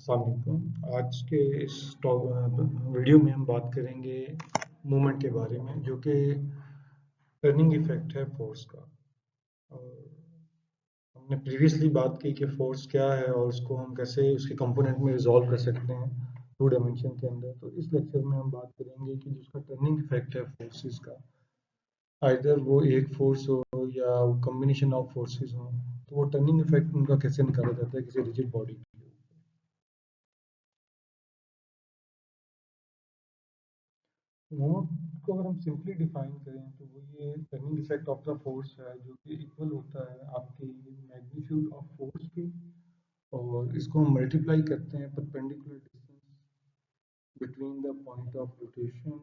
अस्सलाम वालेकुम। आज के इस वीडियो में हम बात करेंगे मूवमेंट के बारे में, जो कि टर्निंग इफेक्ट है फोर्स का। और हमने प्रीवियसली बात की कि फोर्स क्या है और उसको हम कैसे उसके कंपोनेंट में रिजॉल्व कर सकते हैं टू डायमेंशन के अंदर। तो इस लेक्चर में हम बात करेंगे कि जिसका टर्निंग इफेक्ट है फोर्सेस का, आइदर वो एक फोर्स हो या कॉम्बिनेशन ऑफ फोर्सेस हो, तो वो टर्निंग इफेक्ट उनका कैसे निकाला जाता है किसी रिजिड बॉडी के लिए। मोमेंट को अगर हम सिंपली डिफाइन करें तो वो ये turning effect of the force है, जो कि इक्वल होता है आपके मैग्नीट्यूड ऑफ फोर्स के, और इसको हम मल्टीप्लाई करते हैं perpendicular distance between the point of rotation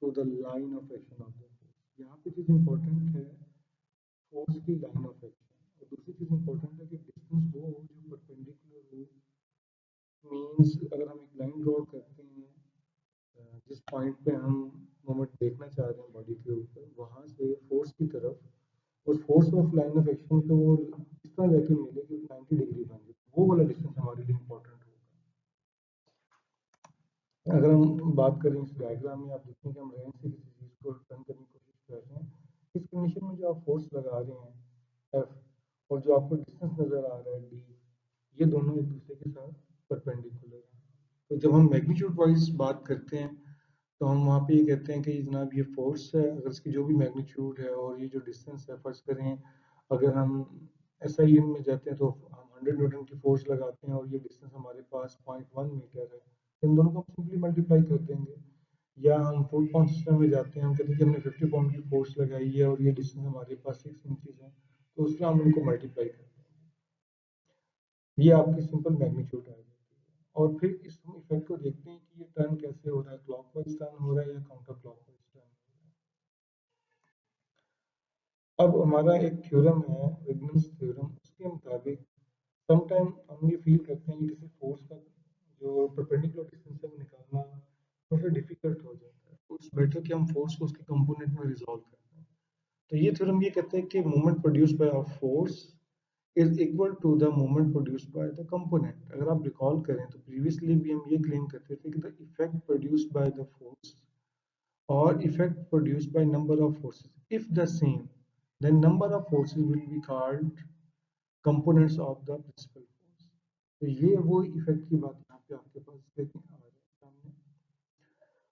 to the line of action of the force. यहाँ पे चीज़ इंपॉर्टेंट है फोर्स की लाइन ऑफ एक्शन, और दूसरी चीज़ इंपॉर्टेंट है कि डिस्टेंस वो हो जो परपेंडिकुलर हो। मीन्स अगर हम एक लाइन ड्रॉ करते हैं जिस पॉइंट पे हम मोमेंट देखना चाह रहे हैं बॉडी के ऊपर, वहां से फोर्स की तरफ, और force of line of action पे वो इस तरह जाके मिले कि 90 डिग्री बन जाए, वो वाला डिस्टेंस हमारे लिए इम्पोर्टेंट होगा। अगर हम बात करें इस डायग्राम में, आप देखें कि हम रेंज से किसी चीज़ को टर्न करने की कोशिश कर रहे हैं। इस कंडीशन में जो आप फोर्स लगा रहे हैं एफ, और जो आपको डिस्टेंस नजर आ रहा है डी, ये दोनों एक दूसरे के साथ परपेंडिकुलर है। तो जब हम मैग्नीट्यूड वाइज बात करते हैं तो हम वहाँ पे ये कहते हैं कि जनाब ये फोर्स है, अगर इसकी जो भी मैग्नीट्यूड है और ये जो डिस्टेंस है, फर्ज करें अगर हम SI में जाते हैं तो हम 100 न्यूटन की फोर्स लगाते हैं और ये डिस्टेंस हमारे पास 0.1 मीटर है, इन दोनों को हम सिंपली मल्टीप्लाई कर देंगे। या हम फुट पाउंड सिस्टम में जाते हैं, हम कहते हैं कि हमने 50 पाउंड की फोर्स लगाई है और ये डिस्टेंस हमारे पास 6 इंचज है, तो उसमें हम उनको मल्टीप्लाई कर देंगे। ये आपकी सिंपल मैग्नीट्यूड आ जाती है। और फिर इस इफेक्ट को देखते हैं कि ये टर्न कैसे हो रहा है, क्लॉकवाइज टर्न हो रहा है या काउंटर क्लॉकवाइज टर्न हो रहा है। अब हमारा एक थ्योरम है, विगमन्स थ्योरम, उसके मुताबिक समटाइम हम ये फील करते हैं कि किसी फोर्स का जो परपेंडिकुलर डिस्टेंस है वो निकालना थोड़ा सा डिफिकल्ट हो जाता है, तो इट्स बेटर कि हम फोर्स को उसके कंपोनेंट में रिजॉल्व करते हैं। तो ये थ्योरम ये कहते हैं कि moment produced by a force is equal to the moment produced by the component. अगर आप रिकॉल करें तो प्रीवियसली भी हम ये क्लेम करते थे कि the effect produced by the force or effect produced by number of forces, if the same, then number of forces will be called components of the principal force। तो ये वो इफेक्ट की बात यहाँ पे आपके पास देखने आ रही है सामने।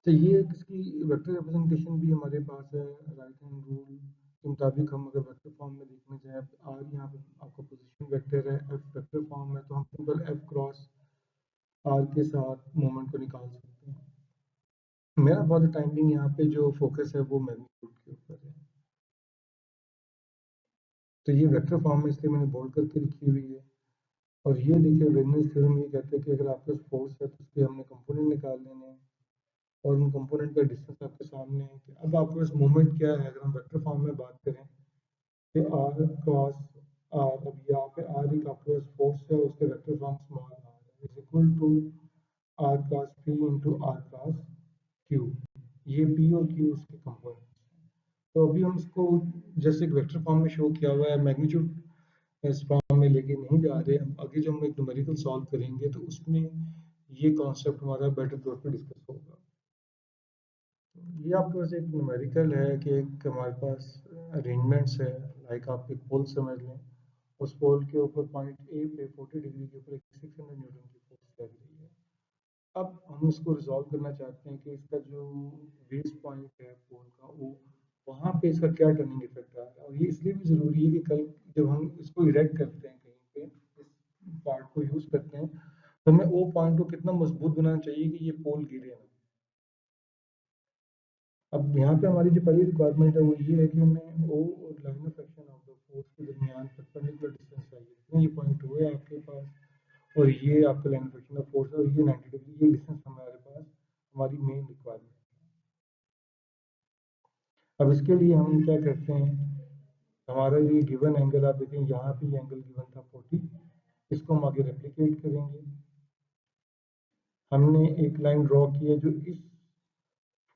तो ये इसकी वेक्टर रिप्रेजेंटेशन भी हमारे पास है, राइट हैंड रूल के मुताबिक हम अगर वेक्टर फॉर्म में देखने जाए, आर यहाँ पे आपका पोजीशन वेक्टर है, एफ वेक्टर फॉर्म है, तो हम सिंपल एफ क्रॉस आर के साथ मोमेंट को निकाल सकते हैं। मेरा फॉर द टाइमिंग यहाँ पे जो फोकस है वो मैग्नीट्यूड के ऊपर है, तो ये वेक्टर फॉर्म में इसलिए मैंने बोल्ड करके लिखी हुई है। और ये देखिए वेगनस थ्योरम ये कहते हैं कि अगर आपके पास फोर्स है तो उसके हमने कंपोनेंट निकाल लेने हैं, और उन कंपोनेंट का डिस्टेंस आपके सामने है कि अब आपके पास मोमेंट क्या है। अगर हम वेक्टर फॉर्म में बात करें कि आर क्रॉस आर, अब यहाँ पे आर एक आपके पास फोर्स है, उसके vector form small R is equal to R cross P into R cross Q. ये पी और क्यू उसके कंपोनेंट। तो अभी हम इसको जैसे एक वेक्टर फॉर्म में शो किया हुआ है, मैग्नीट्यूड इस फॉर्म में लेके नहीं जा रहे हम। आगे जो हम एक न्यूमेरिकल सॉल्व करेंगे तो उसमें ये कॉन्सेप्ट हमारा बेटर तौर पे डिस्कस होगा। ये आपके पास एक न्यूमेरिकल है कि एक हमारे पास अरेंजमेंट्स है, लाइक आप एक पोल समझ लें, उस पोल के ऊपर पॉइंट ए पे 40 डिग्री के ऊपर एक 600 न्यूटन की फोर्स लग रही है। अब हम इसको रिजॉल्व करना चाहते हैं कि इसका जो बेस पॉइंट है पोल का, वो वहाँ पे इसका क्या टर्निंग इफेक्ट आ रहा है। और ये इसलिए भी ज़रूरी है कि कल जब हम इसको इरेक्ट करते हैं कहीं पे, इस पार्ट को यूज़ करते हैं, तो हमें वो पॉइंट को कितना मजबूत बनाना चाहिए कि ये पोल गिरे ना। अब यहाँ पे हमारी जो पहली रिक्वायरमेंट है वो ये है कि हमें ओ और line of action of the force के दरमियान परपेंडिकुलर डिस्टेंस चाहिए। ये पॉइंट ओ है आपके पास, और ये आपका line of action of force है, और ये 90 डिग्री, ये डिस्टेंस हमारे पास हमारी मेन रिक्वायरमेंट। अब इसके लिए हम क्या करते हैं, हमारा ये गिवन एंगल आप देखें, यहाँ पे एंगल गिवन था 40, इसको हम आगे रेप्लिकेट करेंगे। हमने एक लाइन ड्रॉ की है जो इस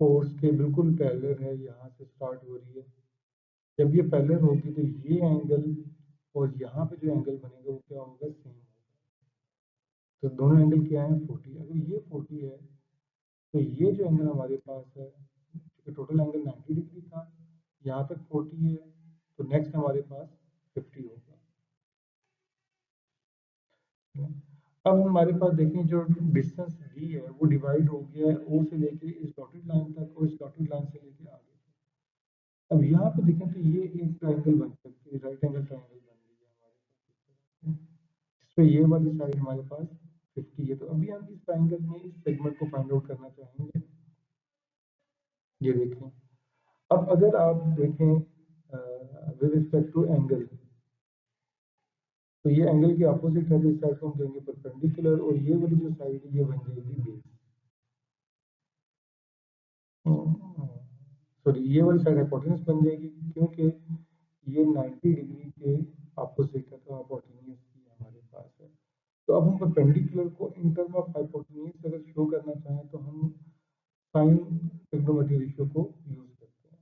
फोर्स के बिल्कुल पैरेलल है, यहाँ से स्टार्ट हो रही है। जब ये पैरेलल होगी तो ये एंगल और यहाँ पे जो एंगल बनेगा वो क्या होगा, सेम होगा। तो दोनों एंगल क्या है 40। अगर ये 40 है तो ये जो एंगल हमारे पास है, क्योंकि टोटल एंगल 90 डिग्री था, यहाँ तक 40 है, तो नेक्स्ट हमारे पास 50 होगा। अब हमारे पास देखें जो डिस्टेंस डी है वो डिवाइड हो गया है ओ से लेके इस डॉटेड लाइन तक और इस डॉटेड लाइन से लेके आगे। अब यहाँ पे देखें तो ये एक ट्रायंगल बन सकती है, राइट एंगल ट्रायंगल बन रही है हमारे पास, जिसपे ये वाली साइड हमारे पास 50 है। तो अभी हम इस ट्रायंगल में इस सेगमेंट को फाइंड आउट करना चाहेंगे। ये देखें, अब अगर आप देखें विद रिस्पेक्ट टू एंगल, तो ये एंगल के अपोजिट है, तो इस साइड को हम कहेंगे परपेंडिकुलर, और ये वाली जो साइड है ये बन जाएगी बेस। सॉरी, ये वाली साइड हाइपोटेन्यूज बन जाएगी, क्योंकि ये 90 डिग्री के अपोजिट है, तो हाइपोटेन्यूज की हमारे पास है। तो अब हम परपेंडिकुलर को इन टर्म ऑफ हाइपोटेन्यूज अगर शो करना चाहें तो हम साइन ट्रिग्नोमेट्री रेशियो को यूज करते हैं।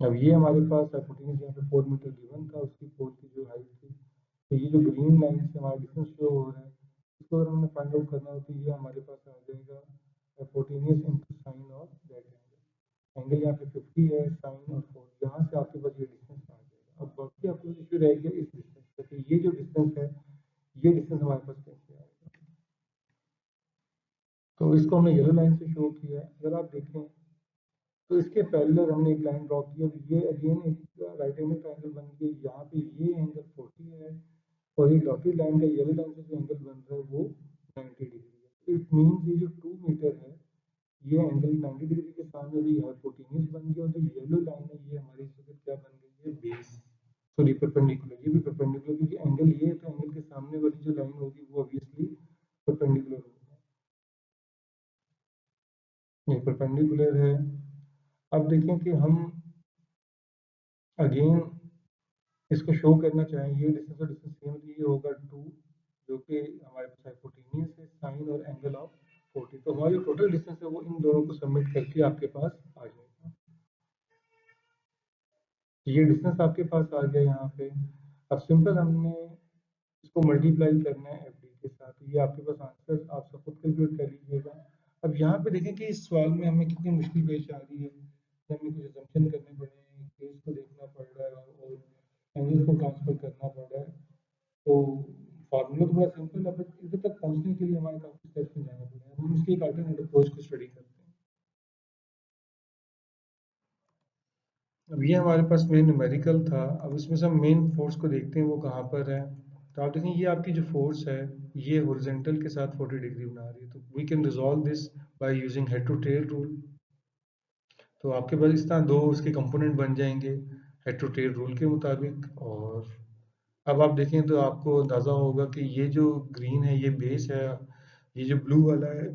अब ये हमारे पास हाइपोटेन्यूज यहाँ पे 4 मीटर गिवन था, उसकी 4 की जो हाइट थी, तो ये जो ग्रीन लाइन से हमारा डिस्टेंस शो हो रहा है, इसको अगर हमने फाइंड आउट करना हो तो ये हमारे पास आ जाएगा hypotenuse into sine of that angle. Angle यहाँ पे 50 है, साइन और 4, यहाँ से आपके पास ये डिस्टेंस आ जाएगा। अब बाकी आपको इश्यू रह गया इस डिस्टेंस का, तो ये जो डिस्टेंस है, ये डिस्टेंस हमारे पास कैसे आएगा। तो इसको हमने येलो लाइन से शो किया है। अगर आप देखें तो इसके पैरेलल हमने एक लाइन ड्रॉ की है, ये अगेन एक राइट एंगल ट्रायंगल बन गई। यहाँ पे ये एंगल 40 है, और ये डॉटेड लाइन का येलो लाइन से जो एंगल बन रहा है वो 90 डिग्री है। इट मीन्स ये जो 2 मीटर है, ये एंगल 90 डिग्री के सामने भी हाइपोटेन्यूज बन गया, और जो येलो लाइन है ये हमारी इस वक्त क्या बन गई है, बेस। सॉरी, परपेंडिकुलर, ये भी परपेंडिकुलर, क्योंकि एंगल ये है तो एंगल के सामने वाली जो लाइन होगी वो ऑब्वियसली परपेंडिकुलर होगी। ये परपेंडिकुलर है। अब देखें कि हम अगेन इसको शो करना चाहें, ये डिस्टेंस और डिस्टेंस सेम, तो ये होगा 2, जो कि हमारे पास हाइपोटेन्यूज है, साइन और एंगल ऑफ 40। तो हमारी टोटल डिस्टेंस है वो इन दोनों को सबमिट करके आपके पास आ जाएगा। ये डिस्टेंस आपके पास आ गया यहाँ पे। अब सिंपल हमने इसको मल्टीप्लाई करना है एफ डी के साथ, ये आपके पास आंसर आप सब खुद कैलकुलेट कर लीजिएगा। अब यहाँ पे देखें कि इस सवाल में हमें कितनी मुश्किल पेश आ रही है, कि हमें कुछ assumption करने पड़े हैं, केस को देखना पड़ रहा है, और एंगल को ट्रांसफर करना पड़ रहा है। तो फार्मूला तो बड़ा सिंपल है, बट इधर तक पहुंचने के लिए हमारे काफी स्टेप्स में जाना पड़ेगा। हम इसके एक अल्टरनेट अप्रोच को स्टडी करते हैं। अब ये हमारे पास मेन न्यूमेरिकल था। अब इसमें से हम मेन फोर्स को देखते हैं वो कहाँ पर है। तो आप देखें, ये आपकी जो फोर्स है ये हॉरिजॉन्टल के साथ 40 डिग्री बना रही है। तो we can resolve this by using head to tail rule. तो आपके पास इस तरह दो उसके कंपोनेंट बन जाएंगे हेड टू टेल रूल के मुताबिक। और अब आप देखें तो आपको अंदाजा होगा कि ये जो ग्रीन है ये बेस है, ये जो ब्लू वाला है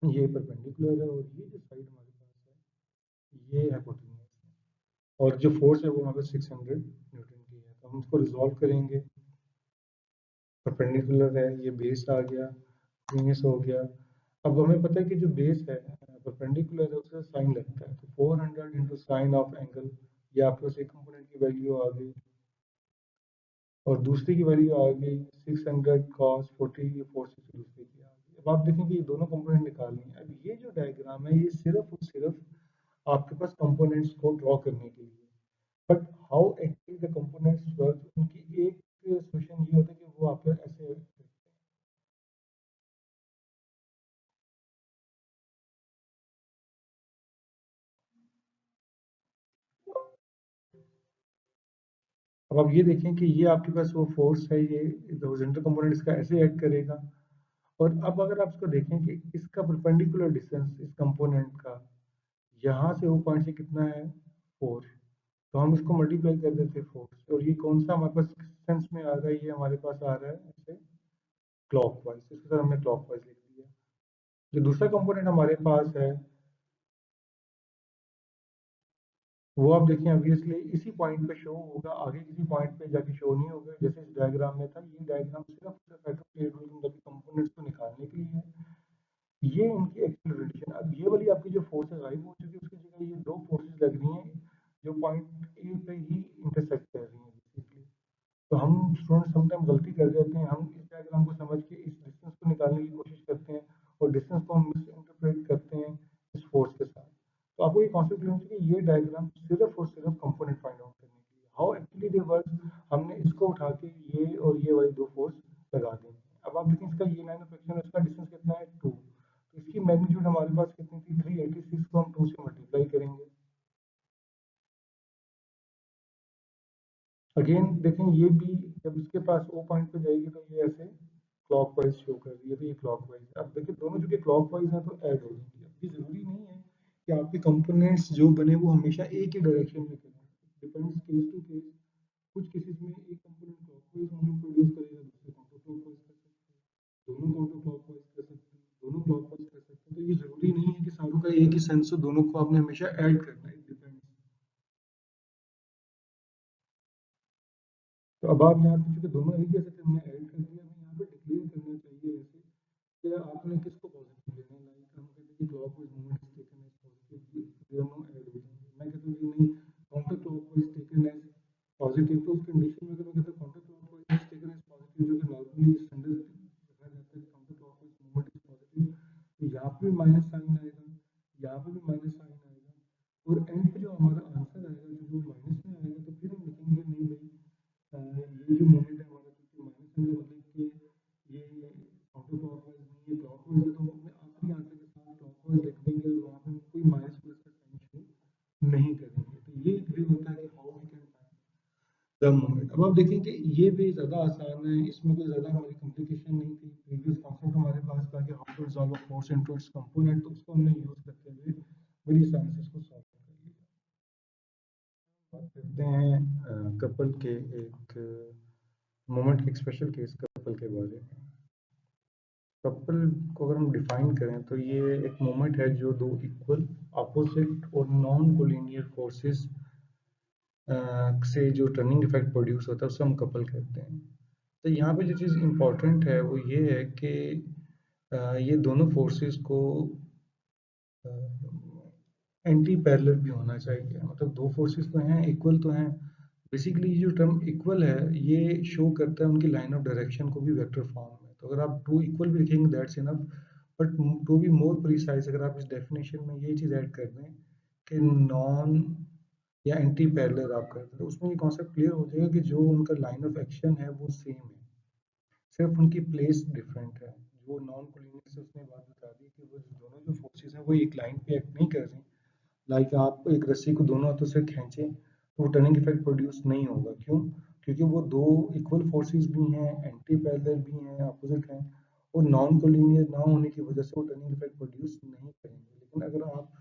ये परपेंडिकुलर है, और ये जो साइड हमारे पास है ये हाइपोटेन्यूज है, और जो फोर्स है वो हमारे 600 न्यूटन की है। तो हम इसको रिजॉल्व करेंगे। परपेंडिकुलर है, ये बेस आ गया, माइनस हो गया। अब हमें पता है कि जो बेस है परपेंडिकुलर है उसका साइन लगता है, तो 400 इंटू साइन ऑफ एंगल, ये आपके पास एक कंपोनेंट की वैल्यू आ गई, और दूसरी की वैल्यू आ गई 600 कॉस 40, ये 460 दूसरी की आ गई। अब आप देखें कि ये दोनों कंपोनेंट निकालनी है। अब ये जो डायग्राम है ये सिर्फ और सिर्फ आपके पास कंपोनेंट्स को ड्रॉ करने के लिए, but how actually the components work, उनकी एक सोल्यूशन ये होता है कि वो आपके ऐसे। अब आप ये देखें कि ये आपके पास वो फोर्स है, ये हॉरिजॉन्टल कंपोनेंट इसका ऐसे एक्ट करेगा। और अब अगर आप इसको देखें कि इसका परपेंडिकुलर डिस्टेंस इस कंपोनेंट का यहाँ से वो पॉइंट से कितना है 4, तो हम इसको मल्टीप्लाई कर देते हैं 4 से, और ये कौन सा हमारे पास सेंस में आ रहा है, ये हमारे पास आ रहा है ऐसे क्लॉकवाइज, इस तरह हमने क्लॉकवाइज लिख दिया। जो दूसरा कंपोनेंट हमारे पास है वो आप देखें ऑब्वियसली इसी पॉइंट पे शो होगा, आगे किसी पॉइंट पे जाके शो नहीं होगा, जैसे इस डायग्राम में था। ये डायग्राम सिर्फ सिर्फ हेटेरोक्लेट कंपोनेंट्स को निकालने के लिए है। ये इनकी एक्सेलरेशन, अब ये वाली आपकी जो फोर्स है गायब हो चुकी है, उसकी जगह ये दो फोर्सेस लग रही हैं जो पॉइंट ए पे ही इंटरसेक्ट कर रही हैं बेसिकली। तो हम स्टूडेंट समटाइम गलती कर जाते हैं, हम इस डायग्राम को समझ के इस डिस्टेंस को निकालने की कोशिश करते हैं और डिस्टेंस को हम मिस इंटरप्रेट करते हैं इस फोर्स के साथ। तो आपको ये कॉन्सेप्ट लेना चाहिए कि ये डायग्राम सिर्फ और सिर्फ कंपोनेंट फाइंड आउट करने के लिए, हाउ एक्चुअली दे वर्क, हमने इसको उठा के ये और ये वाली दो फोर्स लगा दी। अब आप देखें इसका ये लाइन ऑफ एक्शन है, इसका डिस्टेंस कितना है 2, तो इसकी मैग्नीट्यूड हमारे पास कितनी थी 386 को हम 2 से मल्टीप्लाई करेंगे। अगेन देखें ये भी जब इसके पास ओ पॉइंट पे जाएगी तो ये ऐसे क्लॉकवाइज शो कर रही है, तो ये क्लॉकवाइज है। अब देखिए दोनों जो कि क्लॉकवाइज हैं तो ऐड हो जाएंगी। अब ये जरूरी नहीं है कि आपके कंपोनेंट्स जो बने वो हमेशा एक ही डायरेक्शन में चलें, डिपेंड्स केस टू केस। कुछ केसेस में एक कंपोनेंट क्लॉकवाइज मोमेंट प्रोड्यूस करेगा, दूसरे काउंटर क्लॉकवाइज कर सकते हैं, दोनों काउंटर क्लॉकवाइज कर सकते हैं, दोनों क्लॉकवाइज कर सकते हैं। तो ये जरूरी नहीं है कि सारों का एक ही सेंस हो, दोनों को आपने हमेशा ऐड करना है, डिपेंड्स। तो अब आप यहाँ पे चूंकि दोनों एक जैसे थे हमने ऐड कर दिया, हमें यहाँ पे डिक्लेयर करना चाहिए वैसे कि आपने किसको पॉजिटिव लेना है। लाइक हम कहते हैं कि clockwise movement is taken as positive, दोनों ऐड हो जाएंगे। मैं कहता हूँ कि नहीं, counter clockwise taken as positive, तो उस कंडीशन में अगर मैं कहता हूँ counter clockwise is taken as positive, जो कि नॉर्मली स्टैंडर्ड रखा जाता है counter clockwise movement is positive, तो यहाँ पे भी माइनस साइन आएगा, यहाँ पे भी माइनस साइन आएगा, और एंड पे जो हमारा आंसर आएगा जो माइनस में आएगा, तो फिर हम लिखेंगे नहीं भाई ये जो मोमेंट है हमारा क्योंकि माइनस है, मतलब कि ये काउंटर क्लॉकवाइज नहीं है क्लॉकवाइज है, तो हम अपने आखिरी आंसर के साथ क्लॉकवाइज लिख देंगे और वहाँ पे हम कोई माइनस प्लस का साइन शो नहीं करेंगे। तो ये एक वे होता है कि how we can find the moment. अब आप देखें कि ये वे ज़्यादा आसान है, इसमें कोई ज़्यादा हमारी कॉम्प्लिकेशन नहीं थी। प्रीवियस कॉन्सेप्ट हमारे पास था कि how to resolve a force into its component, तो उसको हमने यूज़ करते हुए बड़ी आसानी से इसको सॉल्व कर लिया। बात करते हैं कपल के एक मोमेंट के एक स्पेशल केस कपल के बारे में। कपल को अगर हम डिफाइन करें तो ये एक मोमेंट है जो दो इक्वल अपोजिट और नॉन कोलिनियर फोर्सेस से जो टर्निंग इफेक्ट प्रोड्यूस होता है उसको हम कपल कहते हैं। तो यहाँ पे जो चीज़ इम्पोर्टेंट है वो ये है कि ये दोनों फोर्सेस को एंटी पैरेलल भी होना चाहिए, मतलब दो फोर्सेस तो हैं इक्वल तो हैं। बेसिकली ये जो टर्म इक्वल है ये शो करता है उनकी लाइन ऑफ डायरेक्शन को भी वेक्टर फॉर्म में। तो अगर आप टू इक्वल भी लिखेंगे that's enough, but to be more precise अगर आप इस डेफिनेशन में ये चीज़ ऐड कर दें कि नॉन या एंटी पैरेलल आप कर दें, तो उसमें ये कॉन्सेप्ट क्लियर हो जाएगा कि जो उनका लाइन ऑफ एक्शन है वो सेम है, सिर्फ उनकी प्लेस डिफरेंट है। जो नॉन कोलिनियर से उसने बात बता दी कि वो जो दोनों जो फोर्सेस हैं वो एक लाइन पे एक्ट नहीं कर रही। लाइक आप एक रस्सी को दोनों हाथों से खींचें तो वो टर्निंग इफेक्ट प्रोड्यूस नहीं होगा। क्यों? क्योंकि वो दो इक्वल फोर्सेस भी हैं, एंटी पैरेलल भी हैं, अपोजिट हैं, और नॉन कोलिनियर ना होने की वजह से वो टर्निंग इफेक्ट प्रोड्यूस नहीं करेंगे। लेकिन अगर आप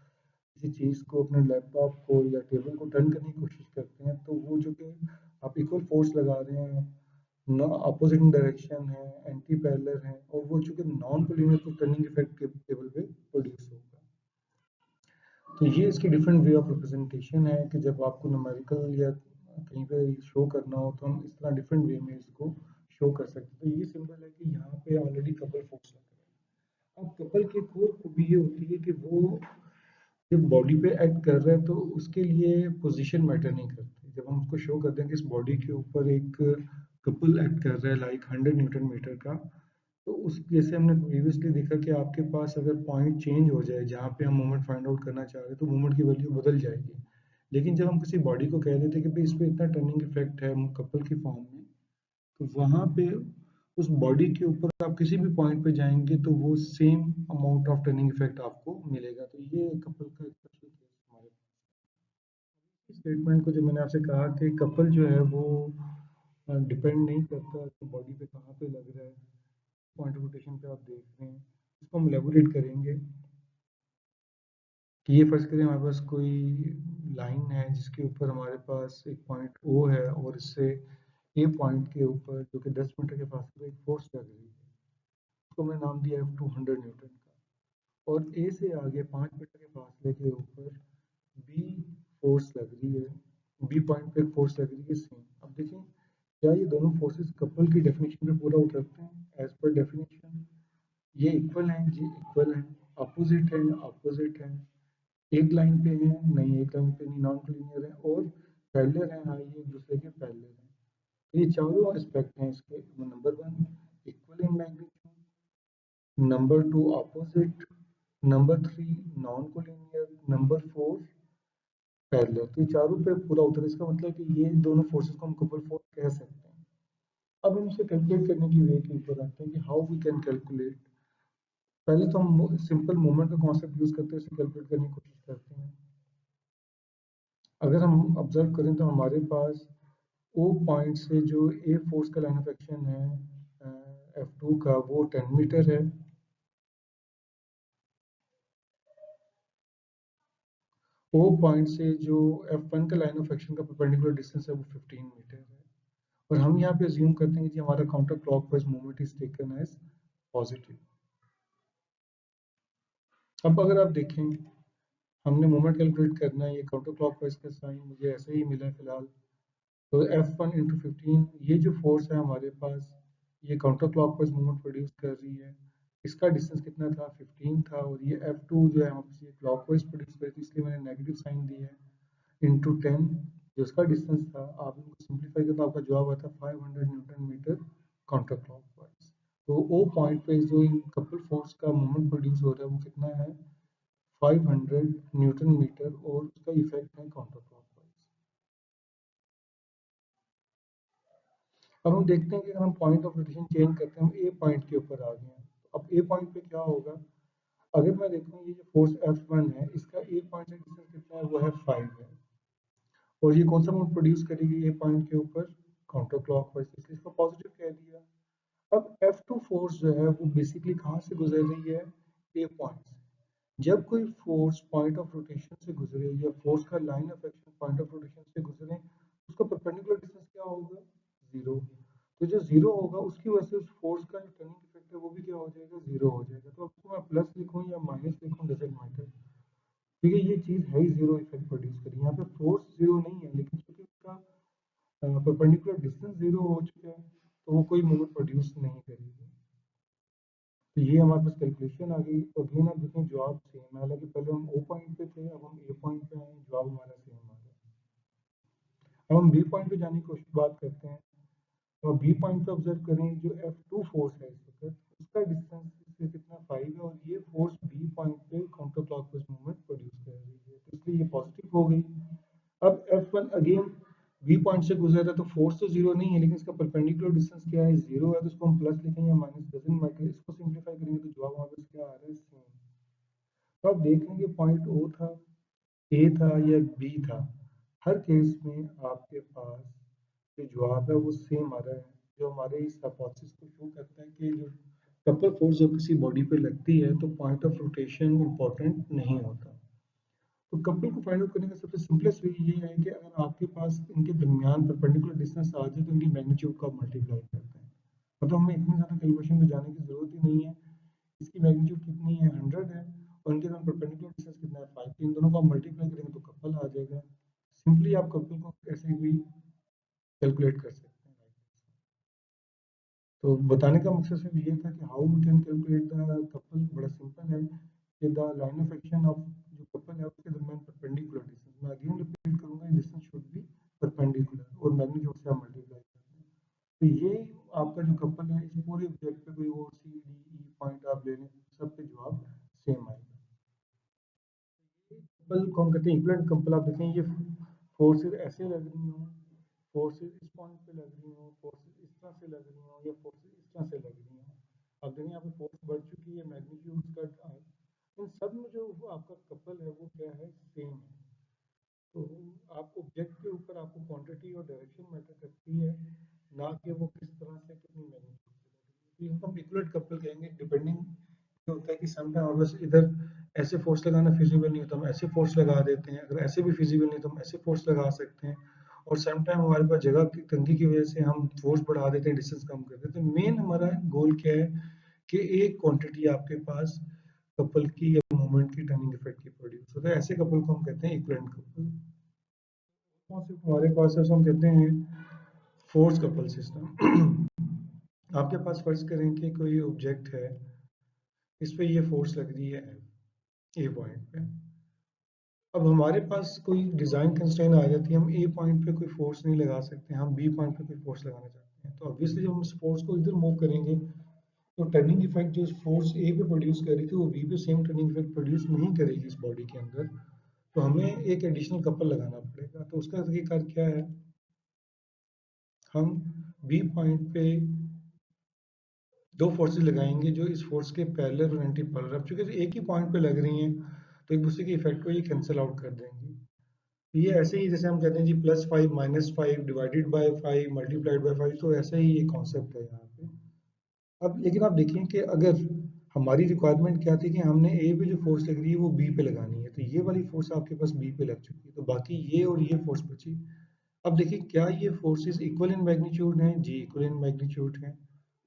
किसी चीज़ को अपने लैपटॉप को या टेबल को टर्न करने की कोशिश करते हैं तो वो जो कि आप इक्वल फोर्स लगा रहे हैं, अपोजिट डायरेक्शन है, एंटी पैरेलल है, और वो चूंकि नॉन कोलिनियर तो टर्निंग इफेक्ट के टेबल पे प्रोड्यूस होगा। तो ये इसकी डिफरेंट वे ऑफ रिप्रेजेंटेशन है कि जब आपको न्यूमेरिकल या कहीं पे शो करना हो तो हम इस तरह डिफरेंट वे में इसको शो कर सकते हैं। तो ये सिंबल है कि यहाँ पे ऑलरेडी कपल फोर्स लग रहा है। अब कपल की एक और खूबी ये होती है कि वो जब बॉडी पे एक्ट कर रहा है तो उसके लिए पोजीशन मैटर नहीं करती। जब हम उसको शो करते हैं कि इस बॉडी के ऊपर एक कपल एक्ट कर रहा है लाइक 100 न्यूटन मीटर का, तो उस जैसे हमने प्रीवियसली देखा कि आपके पास अगर पॉइंट चेंज हो जाए जहाँ पे हम मोमेंट फाइंड आउट करना चाह रहे हैं तो मोमेंट की वैल्यू बदल जाएगी। लेकिन जब हम किसी बॉडी को कह देते हैं कि भाई इस पे इतना टर्निंग इफेक्ट है कपल की फॉर्म में, तो वहाँ पे उस बॉडी के ऊपर आप किसी भी पॉइंट पे जाएंगे तो वो same amount of turning effect आपको मिलेगा। तो ये कपल का एक स्पेशल केस हमारे स्टेटमेंट को जो मैंने आपसे कहा कि कपल जो है वो डिपेंड नहीं करता कि बॉडी पे कहाँ पे लग रहा है, पॉइंट ऑफ रोटेशन पे आप देख रहे हैं। इसको हम एलेबोरेट करेंगे कि ये फर्ज करें हमारे पास कोई लाइन है जिसके ऊपर हमारे पास एक पॉइंट ओ है और इससे ए पॉइंट के ऊपर जो कि 10 मीटर के फासले पे एक फोर्स लग रही है, उसको मैंने नाम दिया है 200 न्यूटन का। और ए से आगे 5 मीटर के फासले के ऊपर बी फोर्स लग रही है, बी पॉइंट पे एक फोर्स लग रही है सेम। अब देखें क्या ये दोनों फोर्सेस कपल की डेफिनेशन पे पूरा उतरते हैं एज पर डेफिनेशन। ये इक्वल हैं जी, इक्वल हैं, अपोजिट है, अपोजिट है, एक लाइन पे है नहीं, एक लाइन पे नहीं, नॉन लीनियर है, और पैरेलल है हाँ, ये एक दूसरे के पैरेलल है। तो ये चारों एस्पेक्ट हैं इसके। Number one equal in magnitude, number two opposite, number three non collinear, number four parallel. तो ये चारों पे पूरा उतर, इसका मतलब कि ये दोनों फोर्सेस को हम कपल फोर्स कह सकते हैं। अब हम इसे कैलकुलेट करने की वे के ऊपर आते हैं कि हाउ वी कैन कैलकुलेट। पहले तो हम सिंपल मोमेंट का कॉन्सेप्ट यूज करते हैं इसे कैलकुलेट करने की कोशिश करते हैं। अगर हम ऑब्जर्व करें तो हमारे पास ओ पॉइंट से जो ए फोर्स का लाइन ऑफ एक्शन है F2 का, वो 10 मीटर है। ओ पॉइंट से जो F1 का लाइन ऑफ एक्शन का परपेंडिकुलर डिस्टेंस है वो 15 मीटर है। और हम यहाँ पे अज्यूम करते हैं कि हमारा counter clockwise movement is taken as positive. अब अगर आप देखें, हमने मोमेंट कैलकुलेट करना है, ये काउंटर क्लॉकवाइज का साइन मुझे ऐसे ही मिला है फिलहाल। तो F1 इंटू 15, ये जो फोर्स है हमारे पास, ये काउंटर क्लॉकवाइज मूवमेंट प्रोड्यूस कर रही है। इसका डिस्टेंस कितना था, 15 था। और ये F2 जो है हमारे पास ये क्लॉकवाइज प्रोड्यूस कर रही थी, इसलिए मैंने नेगेटिव साइन दिया है, इंटू 10 जो इसका डिस्टेंस था। आप इनको सिंप्लीफाई करें तो आपका जवाब आता है 500 न्यूटन मीटर काउंटर क्लॉकवाइज। तो ओ पॉइंट पे जो इन कपल फोर्स का मोमेंट प्रोड्यूस हो रहा है वो कितना है, 500 न्यूटन मीटर, और उसका इफेक्ट है काउंटर क्लॉकवाइज। अब हम देखते हैं कि अगर हम पॉइंट ऑफ रोटेशन चेंज करते हैं, हम ए पॉइंट के ऊपर आ गए हैं। तो अब ए पॉइंट पे क्या होगा, अगर मैं देखूँ ये जो फोर्स F1 है, इसका ए पॉइंट से डिस्टेंस कितना है, वो है 5 है। और ये कौन सा मोमेंट प्रोड्यूस करेगी ए पॉइंट के ऊपर, काउंटर क्लॉकवाइज, इसलिए इसको पॉजिटिव कह दिया। अब F2 फोर्स जो है वो बेसिकली कहाँ से गुजर रही है, ए पॉइंट से। जब कोई फोर्स पॉइंट ऑफ रोटेशन से गुजरे या फोर्स का line of action point of rotation से गुजरे, उसका परपेंडिकुलर डिस्टेंस क्या होगा, जीरो। तो जो जीरो होगा उसकी वजह से उस फोर्स का जो टर्निंग इफेक्ट है वो भी क्या हो जाएगा, जीरो हो जाएगा। तो उसको मैं प्लस लिखूं या माइनस लिखूं, डजेंट मैटर, क्योंकि ये चीज है ही जीरो इफेक्ट प्रोड्यूस करी। यहाँ पे फोर्स जीरो नहीं है, लेकिन क्योंकि उसका परपेंडिकुलर डिस्टेंस जीरो हो चुका है, तो वो कोई मूवमेंट प्रोड्यूस नहीं करेगी। तो ये हमारे पास कैलकुलेशन आ गई। तो अगेन आप देखें जवाब सेम है, हालांकि पहले हम ओ पॉइंट पे थे, अब हम ए पॉइंट पे आए, जवाब हमारा सेम आ गया। अब हम बी पॉइंट पे जाने की कोशिश बात करते हैं। तो बी पॉइंट पे ऑब्जर्व करें, जो F2 फोर्स है इस वक्त, उसका डिस्टेंस इससे कितना 5 है, और ये फोर्स बी पॉइंट पे काउंटर क्लॉकवाइज मूवमेंट प्रोड्यूस कर रही है, तो इसलिए ये पॉजिटिव हो गई। अब F1 अगेन बी पॉइंट से गुजर रहा है, तो फोर्स तो जीरो नहीं है, लेकिन इसका परपेंडिकुलर डिस्टेंस क्या है, जीरो है। तो इसको हम प्लस लिखें या माइनस, डजंट मैटर। इसको सिंप्लीफाई करेंगे तो जवाब हमारे पास क्या आ रहा है, सेम। तो आप देख लेंगे पॉइंट ओ था, ए था या बी था, हर केस में आपके पास जो जवाब है वो सेम आ रहा है, जो हमारे इस हाइपोथेसिस को शो करता है कि जो कपल फोर्स जब किसी बॉडी पे लगती है तो पॉइंट ऑफ रोटेशन इंपॉर्टेंट नहीं होता। तो कपल को फाइंड आउट करने का सबसे सिंपलेस्ट वे ये है कि अगर आपके पास इनके दरमियान परपेंडिकुलर डिस्टेंस आ जाए तो इनकी मैग्नीट्यूड को आप मल्टीप्लाई करते हैं। मतलब हमें इतनी ज़्यादा कैलकुलेशन में जाने की जरूरत ही नहीं है। इसकी मैग्नीट्यूड कितनी है, 100 है, और इनके साथ परपेंडिकुलर डिस्टेंस कितना है, 5। इन दोनों को आप मल्टीप्लाई करेंगे तो कपल आ जाएगा। सिंपली आप कपल को ऐसे भी कैलकुलेट कर सकते हैं। तो बताने का मकसद सिर्फ ये था कि how we can calculate the couple. बड़ा सिंपल है कि the line of action of जो कपल है उसके दरमियान परपेंडिकुलर डिस्टेंस, मैं अगेन रिपीट करूंगा, डिस्टेंस शुड बी परपेंडिकुलर, और मैग्नीट्यूड से आप मल्टीप्लाई करते हैं। तो ये आपका जो कपल है, इस पूरे ऑब्जेक्ट पे कोई और सी डी ई पॉइंट आप ले लें, सब पे जवाब सेम आएगा। कपल को हम कहते हैं इक्विवेलेंट कपल। आप देखें ये फोर्सेस ऐसे लग रही हों, फोर्सेस इस पॉइंट पे लग रही हों, फोर्सेस इस तरह से लग रही हों, या फोर्सेस इस तरह से लग रही हों। अब देखें यहाँ पे फोर्स बढ़ चुकी है, मैग्नीट्यूड का, इन सब में जो आपका कपल है वो क्या है, सेम है। तो आप ऑब्जेक्ट के ऊपर आपको क्वांटिटी और डायरेक्शन मैटर करती है, ना कि वो किस तरह से कितनी मैग्नीट्यूड से लग रही है। तो हम इक्विवेलेंट कपल कहेंगे। डिपेंडिंग होता है कि समटाइम हमारे पास इधर ऐसे फोर्स लगाना फिजिबल नहीं होता, हम ऐसे फोर्स लगा देते हैं। अगर ऐसे भी फिजिबल नहीं तो हम ऐसे फोर्स लगा सकते हैं। और समटाइम हमारे पास जगह की तंगी की वजह से हम फोर्स बढ़ा देते हैं, डिस्टेंस कम कर देते हैं। मेन हमारा गोल क्या है कि एक क्वांटिटी आपके पास कपल की या मोमेंट की टर्निंग इफेक्ट की प्रोड्यूस होता है। ऐसे कपल को हम कहते हैं इक्विवेलेंट कपल। सिर्फ हमारे पास है, हम कहते हैं फोर्स कपल सिस्टम। आपके पास फर्ज करें कि कोई ऑब्जेक्ट है, इस पे ये फोर्स लग रही है ए पॉइंट पे, अब हमारे पास कोई डिज़ाइन कंस्ट्रेंट आ जाती है, हम ए पॉइंट पे कोई फोर्स नहीं लगा सकते, हम बी पॉइंट पे कोई फोर्स लगाना चाहते हैं, तो ऑब्वियसली जब हम इस फोर्स को इधर मूव करेंगे तो टर्निंग इफेक्ट जो फोर्स ए पे प्रोड्यूस कर रही थी वो बी पे सेम टर्निंग इफेक्ट प्रोड्यूस नहीं करेगी इस बॉडी के अंदर। तो हमें एक एडिशनल कपल लगाना पड़ेगा। तो उसका तरीका क्या है, हम बी पॉइंट पे दो फोर्सेस लगाएंगे जो इस फोर्स के पैरेलल और एंटी पैरेलल। अब चूंकि एक ही पॉइंट पे लग रही हैं तो एक दूसरे के इफेक्ट को ये कैंसिल आउट कर देंगी। ये ऐसे ही जैसे हम कहते हैं जी +5 -5 डिवाइडेड बाय 5 मल्टीप्लाइड बाय 5, तो ऐसा ही ये कॉन्सेप्ट है यहाँ पे। अब लेकिन आप देखिए कि अगर हमारी रिक्वायरमेंट क्या थी कि हमने ए पे जो फोर्स लग रही है वो बी पे लगानी है, तो ये वाली फोर्स आपके पास बी पे लग चुकी है, तो बाकी ये और ये फोर्स बची। अब देखिए क्या ये फोर्सेस इक्वल इन मैग्नीट्यूड हैं? जी इक्वल इन मैग्नीट्यूड हैं।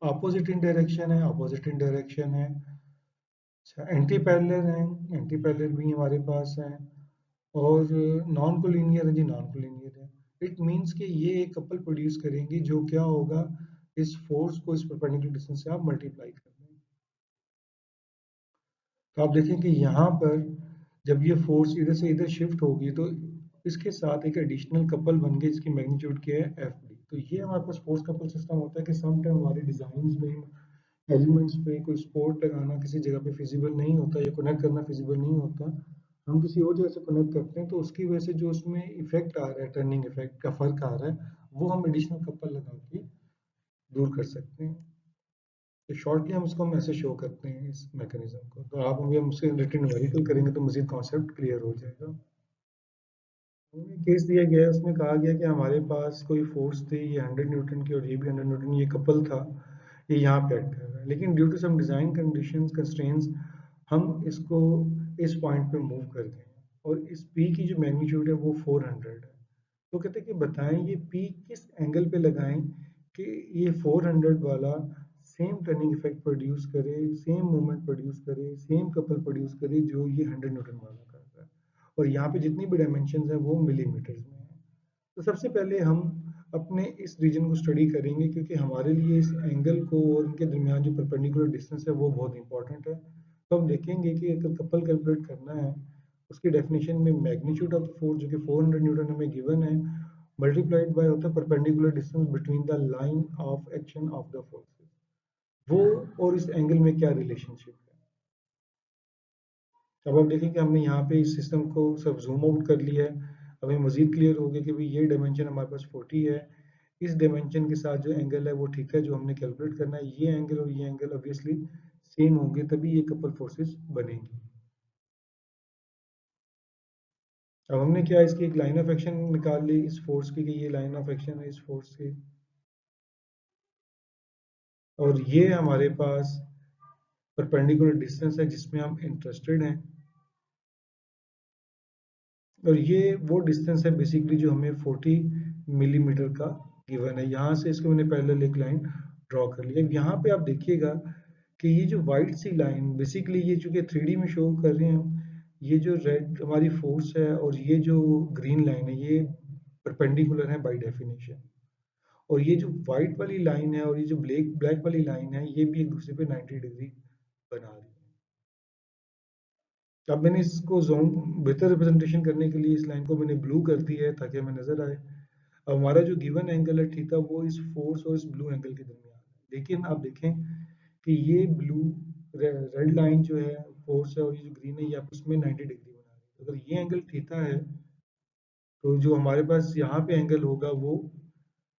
अपोजिट इन डायरेक्शन है? अपोजिट इन डायरेक्शन है। अच्छा, एंटी पैरेलल हैं? एंटी पैरेलल भी हमारे पास हैं। और नॉन कोलिनियर है? जी नॉन कोलिनियर है। इट मीन्स कि ये एक कपल प्रोड्यूस करेंगे जो क्या होगा, इस फोर्स को इस परपेंडिकुलर डिस्टेंस से आप मल्टीप्लाई कर दें। तो आप देखें कि यहाँ पर जब ये फोर्स इधर से इधर शिफ्ट होगी तो इसके साथ एक एडिशनल कपल बन गई जिसकी मैग्नीट्यूड क्या है, एफ डी। तो ये हमारे पास फोर्स कपल सिस्टम होता है कि सम टाइम हमारे डिजाइन में एलिमेंट्स पे कोई सपोर्ट लगाना किसी जगह पे फिजिबल नहीं होता या कनेक्ट करना फिजिबल नहीं होता, हम किसी और जगह से कनेक्ट करते हैं, तो उसकी वजह से जो उसमें इफेक्ट आ रहा है, टर्निंग इफेक्ट का फर्क आ रहा है, वो हम एडिशनल कपल लगा के दूर कर सकते हैं। तो शॉर्टली हम ऐसे शो करते हैं इस मैकेनिज्म को। तो आप अभी हम उससे रिटर्न वेरीफाई करेंगे तो मजीद कॉन्सेप्ट क्लियर हो जाएगा। हमें केस दिया गया है, उसमें कहा गया कि हमारे पास कोई फोर्स थी, ये 100 न्यूटन की और ये भी 100 न्यूटन, ये कपल था, ये यहाँ पे एक्ट कर रहा है, लेकिन due to some design conditions constraints हम इसको इस पॉइंट पे मूव कर गए हैं और इस पी की जो मैग्नीट्यूड है वो 400 है। तो कहते हैं कि बताएं ये पी किस एंगल पे लगाएं कि ये 400 वाला सेम टर्निंग इफेक्ट प्रोड्यूस करे, सेम मूवमेंट प्रोड्यूस करे, सेम कपल प्रोड्यूस करे जो ये 100 न्यूटन वाला कर रहा है। और यहाँ पे जितनी भी डायमेंशन है वो मिलीमीटर्स में है। तो सबसे पहले हम अपने इस रीजन को स्टडी करेंगे क्योंकि हमारे लिए इस एंगल को और इनके दरमियान जो परपेंडिकुलर डिस्टेंस है वो बहुत इंपॉर्टेंट है। तो हम देखेंगे कि अगर कपल कैलकुलेट करना है, उसकी डेफिनेशन में मैग्नीट्यूड ऑफ द फोर्स जो कि 400 न्यूटन हमें गिवन है, मल्टीप्लाइड बाय होता है perpendicular distance between the line of action of the forces, वो और इस एंगल में क्या रिलेशनशिप है। अब आप देखें कि हमने यहाँ पे इस सिस्टम को सब जूम आउट कर लिया है। हमें मजीद क्लियर हो गया कि भाई ये डायमेंशन हमारे पास 40 है, इस डायमेंशन के साथ जो एंगल है वो ठीक है, जो हमने कैलकुलेट करना है, ये एंगल और ये एंगल ऑब्वियसली सेम होंगे तभी ये कपल फोर्सेस बनेंगी। अब हमने क्या इसकी एक लाइन ऑफ एक्शन निकाल ली इस फोर्स की कि ये लाइन ऑफ एक्शन है इस फोर्स की, और ये हमारे पास परपेंडिकुलर डिस्टेंस है जिसमें हम इंटरेस्टेड हैं, और ये वो डिस्टेंस है बेसिकली जो हमें 40 मिलीमीटर का गिवन है। यहाँ से इसको मैंने पैरेलल एक लाइन ड्रॉ कर लिया। यहाँ पे आप देखिएगा कि ये जो वाइट सी लाइन बेसिकली ये चूंकि 3D में शो कर रहे हैं, ये जो रेड हमारी फोर्स है और ये जो ग्रीन लाइन है ये परपेंडिकुलर है बाय डेफिनेशन, और ये जो व्हाइट वाली लाइन है और ये जो ब्लैक ब्लैक वाली लाइन है ये भी एक दूसरे पे 90 डिग्री बना रही है। अब मैंने इसको जोन बेहतर रिप्रेजेंटेशन करने के लिए इस लाइन को मैंने ब्लू कर दिया है ताकि हमें नजर आए। अब हमारा जो गिवन एंगल है थीटा वो इस फोर्स और इस ब्लू एंगल के दरमियान है, लेकिन आप देखें कि ये ब्लू रेड लाइन जो है फोर्स है और ये जो ग्रीन है ये आपस में 90 डिग्री बना रही है। अगर ये एंगल थीटा है तो जो हमारे पास यहाँ पे एंगल होगा वो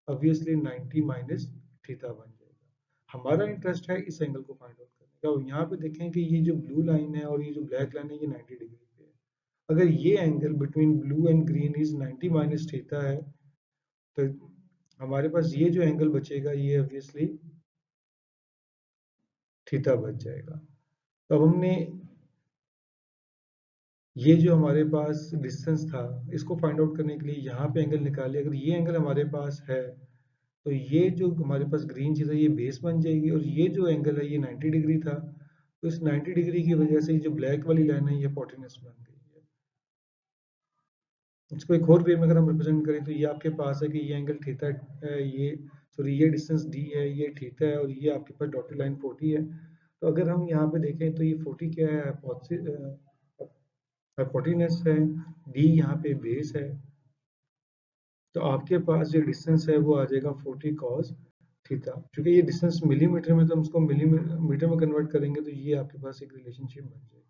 ऑब्वियसली 90 माइनस थीटा बन जाएगा। हमारा इंटरेस्ट है इस एंगल को फाइंड आउट करने का। और यहाँ पे देखें कि ये जो ब्लू लाइन है और ये जो ब्लैक लाइन है ये 90 डिग्री पे है। अगर ये angle between blue and green is 90 minus theta है तो हमारे पास ये जो एंगल बचेगा ये ऑब्वियसली थीटा बच जाएगा। तो अब हमने ये जो हमारे पास डिस्टेंस था इसको फाइंड आउट करने के लिए यहाँ पे एंगल निकाले। अगर ये एंगल हमारे पास है तो ये जो हमारे पास ग्रीन चीज़ है ये बेस बन जाएगी, और ये जो एंगल है ये 90 डिग्री था, तो इस 90 डिग्री की वजह से ये जो ब्लैक वाली लाइन है ये हिपोटेन्यूज बन गई है। इसको एक और वे में अगर हम रिप्रेजेंट करें तो ये आपके पास है कि ये एंगल थीटा है, ये सॉरी ये डिस्टेंस डी है, ये थीटा है, और ये आपके पास डॉटेड लाइन 40 है। तो अगर हम यहाँ पे देखें तो ये 40 क्या है, हाइपोटेन्यूज है, डी यहाँ पे बेस है, तो आपके पास जो डिस्टेंस है वो आ जाएगा 40 cos थीटा। क्योंकि ये डिस्टेंस मिलीमीटर में, तो हम इसको मिलीमीटर में कन्वर्ट करेंगे तो ये आपके पास एक रिलेशनशिप बन जाएगा।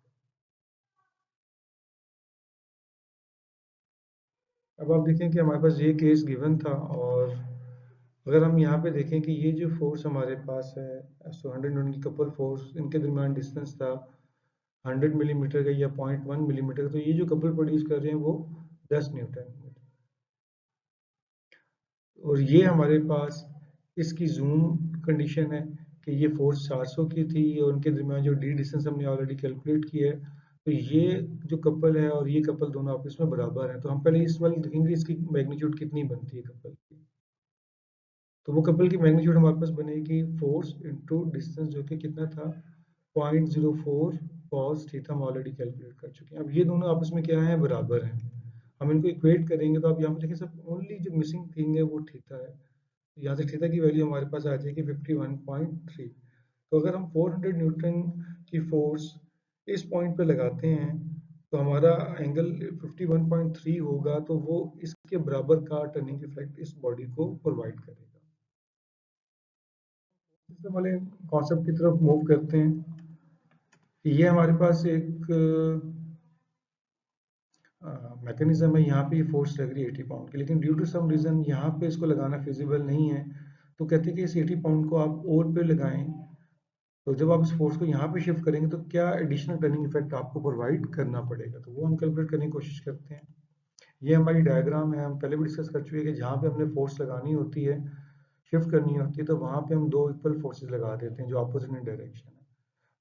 अब आप देखें कि हमारे पास ये केस गिवन था, और अगर हम यहाँ पे देखें कि ये जो फोर्स हमारे पास है 100 न्यूटन की कपल फोर्स, इनके दरमियान डिस्टेंस था 100 मिलीमीटर का या 0.1 मिलीमीटर का, तो ये जो कपल प्रोड्यूस कर रहे हैं वो 10 न्यूटन। और ये हमारे पास इसकी जूम कंडीशन है कि ये फोर्स 400 की थी और उनके दरमियान जो डी डिस्टेंस हमने ऑलरेडी कैलकुलेट किया है, तो ये जो कपल है और ये कपल दोनों आपस में बराबर हैं। तो हम पहले इस वाले देखेंगे इसकी मैग्नीट्यूड कितनी बनती है कपल की। तो वो कपल की मैग्नीट्यूड हमारे पास बनेगी फोर्स इंटू डिस्टेंस, जो कि कितना था 0.04 कॉस थीटा, हम ऑलरेडी कैलकुलेट कर चुके हैं। अब ये दोनों आपस में क्या है, बराबर हैं। हम इनको इक्वेट करेंगे तो आप यहाँ पे देखिए सब ओनली जो मिसिंग थिंग है वो थीटा है। यहाँ से थीटा की वैल्यू हमारे पास आ जाएगी 51.3। तो अगर हम 400 न्यूटन की फोर्स इस पॉइंट पे लगाते हैं तो हमारा एंगल 51.3 होगा, तो वो इसके बराबर का टर्निंग इफेक्ट इस बॉडी को प्रोवाइड करेगा। इससे वाले कॉन्सेप्ट की तरफ मूव करते हैं। ये हमारे पास एक मैकेनिज्म है, यहाँ पे ये फोर्स लग रही है 80 पाउंड की, लेकिन ड्यू टू सम रीजन यहाँ पे इसको लगाना फिजिबल नहीं है। तो कहते हैं कि इस 80 पाउंड को आप और पे लगाएं, तो जब आप इस फोर्स को यहाँ पे शिफ्ट करेंगे तो क्या एडिशनल टर्निंग इफेक्ट आपको प्रोवाइड करना पड़ेगा, तो वो हम कैलकुलेट करने की कोशिश करते हैं। ये हमारी डायग्राम है, हम पहले भी डिस्कस कर चुके हैं कि जहाँ पे हमने फोर्स लगानी होती है, शिफ्ट करनी होती है, तो वहाँ पे हम दो इक्वल फोर्सेज लगा देते हैं जो अपोजिट इन डायरेक्शन है।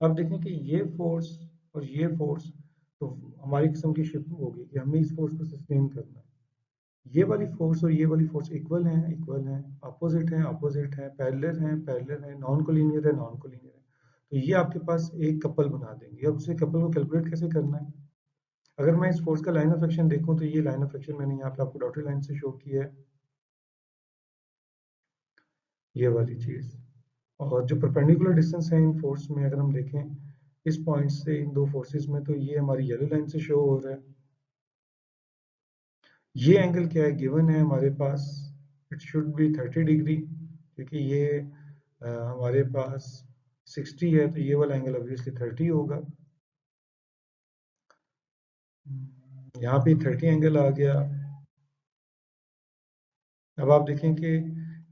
अब देखें कि ये फोर्स और ये फोर्स, तो हमारी किस्म की शिफ्ट होगी कि हमें इस फोर्स को सस्टेन करना है। ये वाली फोर्स और ये वाली फोर्स इक्वल हैं, अपोजिट है, पैरेलल है, नॉन कोलिनियर है, नॉन कोलिनियर है। तो ये आपके पास एक कपल बना देंगे। अब उसे कपल को कैलकुलेट कैसे करना है, अगर मैं इस फोर्स का लाइन ऑफ एक्शन देखूं तो ये लाइन ऑफ एक्शन मैंने यहाँ पे आपको डॉटेड लाइन से शो किया है, ये वाली चीज। और जो परपेंडिकुलर डिस्टेंस है इन फोर्स में, अगर हम देखें इस पॉइंट से इन दो फोर्सेस में, तो ये हमारी येलो लाइन से शो हो रहा है। ये एंगल क्या है, गिवन है हमारे पास, इट शुड बी 30 डिग्री, क्योंकि ये हमारे पास 60 है, तो ये वाला एंगल ऑब्वियसली 30 होगा। यहाँ पे 30 एंगल आ गया। अब आप देखें कि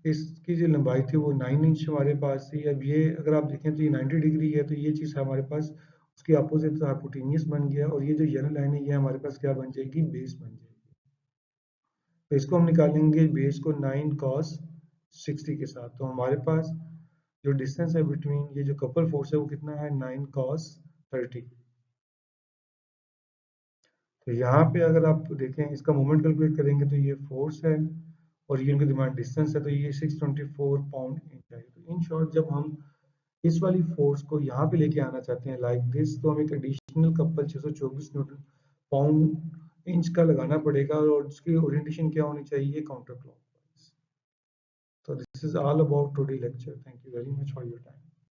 इसकी जो लंबाई थी वो 9 इंच हमारे पास थी। अब ये अगर आप देखें तो ये 90 डिग्री है, तो ये चीज़ हमारे पास उसके अपोजिट हाइपोटेन्यूस बन गया, और ये जो येलो लाइन है ये हमारे पास क्या बन जाएगी, बेस बन जाएगी। तो इसको हम निकालेंगे बेस को 9 cos 60 के साथ, तो हमारे पास जो डिस्टेंस है बिटवीन ये जो कपल फोर्स है वो कितना है, 9 cos 30। तो यहाँ पे अगर आप देखें इसका मोमेंट कैलकुलेट करेंगे तो ये फोर्स है और ये उनके दरमियान डिस्टेंस है, तो ये 624 पाउंड इंच है। तो इन शॉर्ट जब हम इस वाली फोर्स को यहाँ पे लेके आना चाहते हैं लाइक दिस, तो हमें एक additional couple 624 Newton pound inch का लगाना पड़ेगा, और उसकी ओरिएंटेशन क्या होनी चाहिए, counter clockwise. So this is all about today lecture. Thank you very much for your time.